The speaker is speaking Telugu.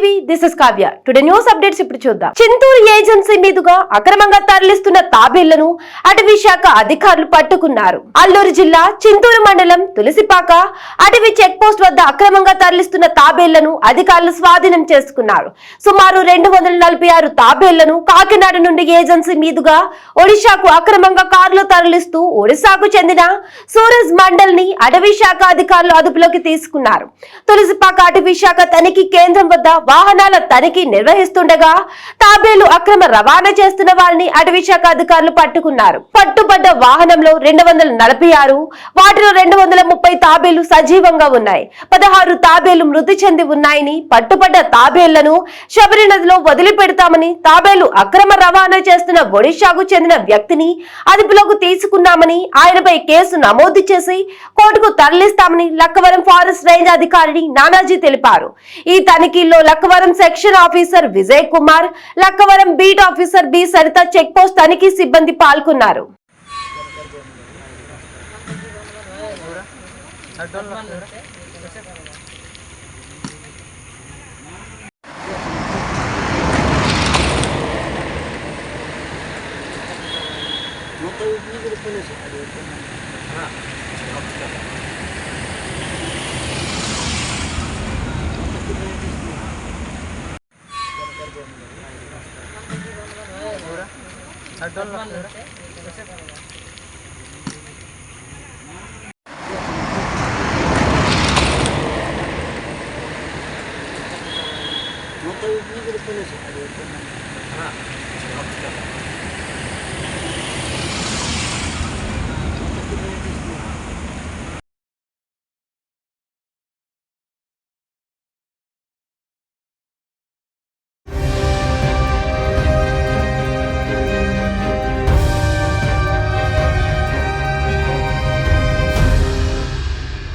TV this is Kavya. Today news updates ఇప్పుడు చూద్దాం. చింతూరు ఏజెన్సీ మీదుగా అక్రమంగా తరలిస్తున్న తాబేళ్లను అటవీ శాఖ అధికారులు పట్టుకున్నారు. అల్లూరు జిల్లా చింతూరు మండలం తులసిపాక అటవీ చెక్ పోస్ట్ వద్ద అక్రమంగా తరలిస్తున్న తాబేళ్లను అధికారులు స్వాధీనం చేసుకున్నారు. సుమారు 246 తాబేళ్లను కాకినాడ నుండి ఏజెన్సీ మీదుగా ఒడిశాకు అక్రమంగా కారులో తరలిస్తూ ఒడిశాకు చెందిన సూరజ్ మండల్ ని అటవీ శాఖ అధికారులు అదుపులోకి తీసుకున్నారు. తులసిపాక అటవీ శాఖ తనిఖీ కేంద్రం వద్ద వాహనాల తనిఖీ నిర్వహిస్తుండగా తాబేలు అక్రమ రవాణా చేస్తున్న వారిని అటవీ శాఖ అధికారులు పట్టుకున్నారు. పట్టుబడ్డ వాహనంలో 246, వాటిలో 230 తాబేలు సజీవంగా ఉన్నాయి. 16 తాబేలు మృతి చెంది ఉన్నాయని, పట్టుబడ్డ తాబేళ్లను శబరి నదిలో వదిలిపెడతామని, తాబేలు అక్రమ రవాణా చేస్తున్న ఒడిశాకు చెందిన వ్యక్తిని అదుపులోకి తీసుకున్నామని, ఆయనపై కేసు నమోదు చేసి కోర్టుకు తరలిస్తామని లక్కవరం ఫారెస్ట్ రేంజ్ అధికారిని నానాజీ తెలిపారు. ఈ తనిఖీల్లో Lakkavaram section officer Vijay Kumar, Lakkavaram beat officer B Saritha, check post తనిఖీ సిబ్బంది పాల్గొన్నారు. Não